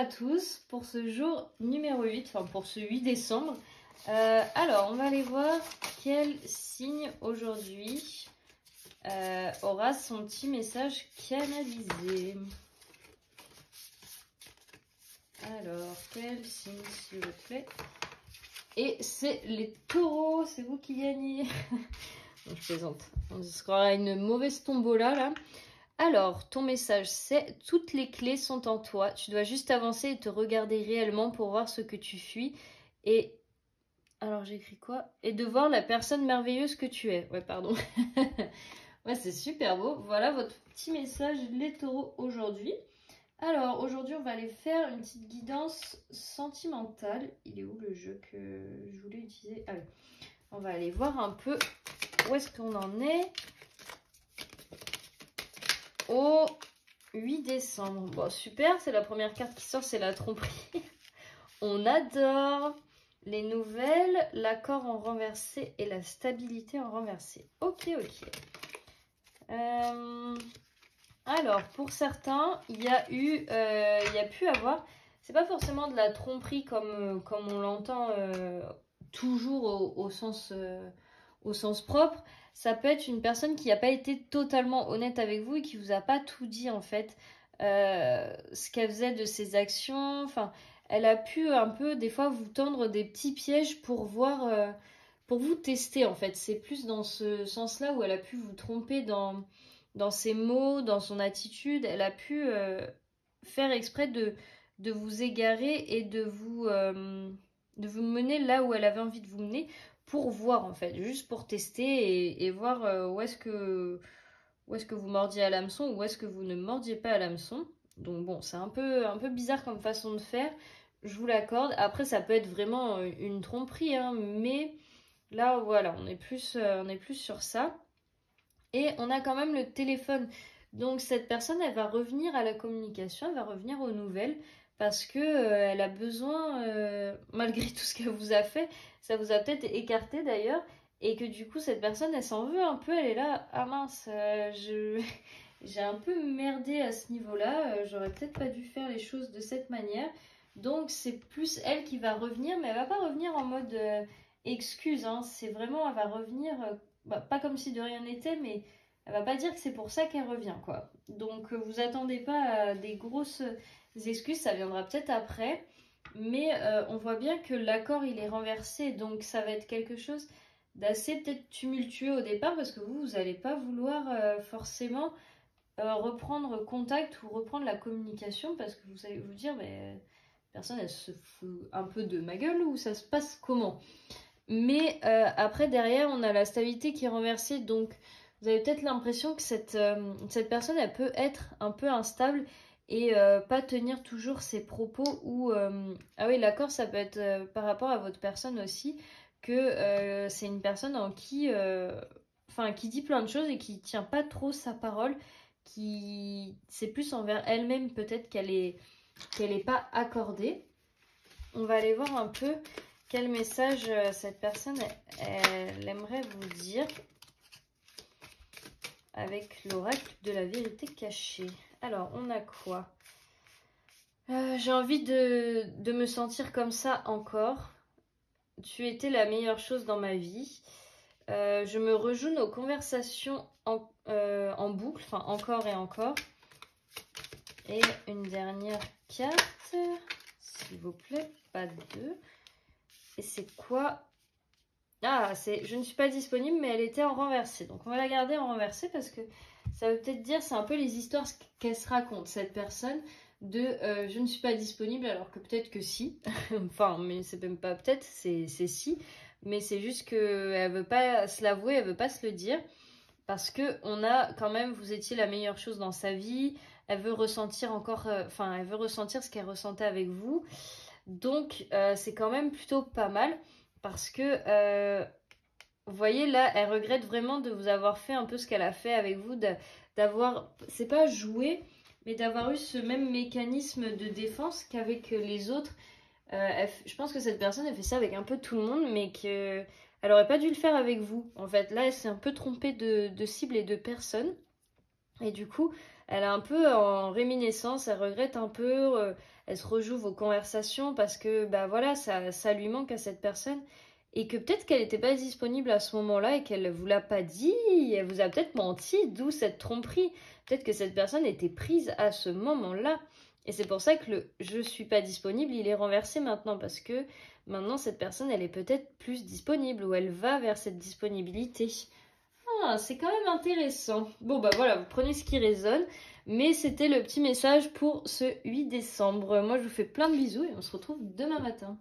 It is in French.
à tous pour ce jour numéro 8, enfin pour ce 8 décembre. Alors, on va aller voir quel signe aujourd'hui aura son petit message canalisé. Alors, quel signe s'il vous plaît? Et c'est les taureaux, c'est vous qui gagnez. Non, je plaisante, on se croirait une mauvaise tombola là. Alors, ton message, c'est « Toutes les clés sont en toi. Tu dois juste avancer et te regarder réellement pour voir ce que tu fuis. » Et, alors j'écris quoi? Et de voir la personne merveilleuse que tu es. Ouais, pardon. Ouais, c'est super beau. Voilà votre petit message, les taureaux, aujourd'hui. Alors, aujourd'hui, on va aller faire une petite guidance sentimentale. Il est où le jeu que je voulais utiliser? Ah oui. On va aller voir un peu où est-ce qu'on en est. Au 8 décembre. Bon, super, c'est la première carte qui sort, c'est la tromperie. On adore les nouvelles, l'accord en renversé et la stabilité en renversé. Ok, ok. Alors, pour certains, il y a pu avoir, c'est pas forcément de la tromperie comme on l'entend toujours au sens propre. Ça peut être une personne qui n'a pas été totalement honnête avec vous et qui vous a pas tout dit en fait, ce qu'elle faisait de ses actions. Enfin, elle a pu un peu des fois vous tendre des petits pièges pour voir, pour vous tester en fait. C'est plus dans ce sens-là où elle a pu vous tromper dans ses mots, dans son attitude. Elle a pu faire exprès de vous égarer et de vous mener là où elle avait envie de vous mener. Pour voir en fait, juste pour tester et voir où est-ce que vous mordiez à l'hameçon ou où est-ce que vous ne mordiez pas à l'hameçon. Donc bon, c'est un peu bizarre comme façon de faire, je vous l'accorde. Après, ça peut être vraiment une tromperie, hein, mais là, voilà, on est plus sur ça. Et on a quand même le téléphone. Donc cette personne, elle va revenir à la communication, elle va revenir aux nouvelles parce que elle a besoin, malgré tout ce qu'elle vous a fait, ça vous a peut-être écarté d'ailleurs, et que du coup cette personne, elle s'en veut un peu, elle est là, ah mince, j'ai un peu merdé à ce niveau-là, j'aurais peut-être pas dû faire les choses de cette manière. Donc c'est plus elle qui va revenir, mais elle va pas revenir en mode excuse, hein. C'est vraiment, elle va revenir, pas comme si de rien n'était, mais elle va pas dire que c'est pour ça qu'elle revient, quoi. Donc vous attendez pas à des grosses excuses, ça viendra peut-être après, mais on voit bien que l'accord il est renversé, donc ça va être quelque chose d'assez peut-être tumultueux au départ, parce que vous n'allez pas vouloir forcément reprendre contact ou reprendre la communication, parce que vous allez vous dire, mais personne elle se fout un peu de ma gueule, ou ça se passe comment? Mais après derrière on a la stabilité qui est renversée, donc vous avez peut-être l'impression que cette personne, elle peut être un peu instable et pas tenir toujours ses propos. Ou ah oui, l'accord, ça peut être par rapport à votre personne aussi, que c'est une personne en qui dit plein de choses et qui tient pas trop sa parole, qui c'est plus envers elle-même peut-être qu'elle est pas accordée. On va aller voir un peu quel message cette personne elle aimerait vous dire avec l'oracle de la vérité cachée. Alors, on a quoi? J'ai envie de me sentir comme ça encore. Tu étais la meilleure chose dans ma vie. Je me rejoue nos conversations en boucle, enfin encore et encore. Et une dernière carte, s'il vous plaît, pas deux. Et c'est quoi? Ah, c'est je ne suis pas disponible, mais elle était en renversé. Donc on va la garder en renversé parce que ça veut peut-être dire, c'est un peu les histoires qu'elle se raconte, cette personne, de je ne suis pas disponible, alors que peut-être que si. Enfin, mais c'est même pas peut-être, c'est si. Mais c'est juste qu'elle veut pas se l'avouer, elle veut pas se le dire. Parce que on a quand même, vous étiez la meilleure chose dans sa vie. Elle veut ressentir encore, elle veut ressentir ce qu'elle ressentait avec vous. Donc c'est quand même plutôt pas mal. Parce que, vous voyez, là, elle regrette vraiment de vous avoir fait un peu ce qu'elle a fait avec vous, d'avoir, c'est pas joué, mais d'avoir eu ce même mécanisme de défense qu'avec les autres. Je pense que cette personne, elle fait ça avec un peu tout le monde, mais qu'elle aurait pas dû le faire avec vous. En fait, là, elle s'est un peu trompée de cible et de personne. Et du coup, elle est un peu en réminiscence, elle regrette un peu, elle se rejoue vos conversations parce que bah voilà, ça lui manque à cette personne. Et que peut-être qu'elle n'était pas disponible à ce moment-là et qu'elle ne vous l'a pas dit, elle vous a peut-être menti, d'où cette tromperie. Peut-être que cette personne était prise à ce moment-là. Et c'est pour ça que le je suis pas disponible, il est renversé maintenant parce que maintenant cette personne, elle est peut-être plus disponible ou elle va vers cette disponibilité. Ah, c'est quand même intéressant. Bon, bah voilà, vous prenez ce qui résonne. Mais c'était le petit message pour ce 8 décembre. Moi, je vous fais plein de bisous et on se retrouve demain matin.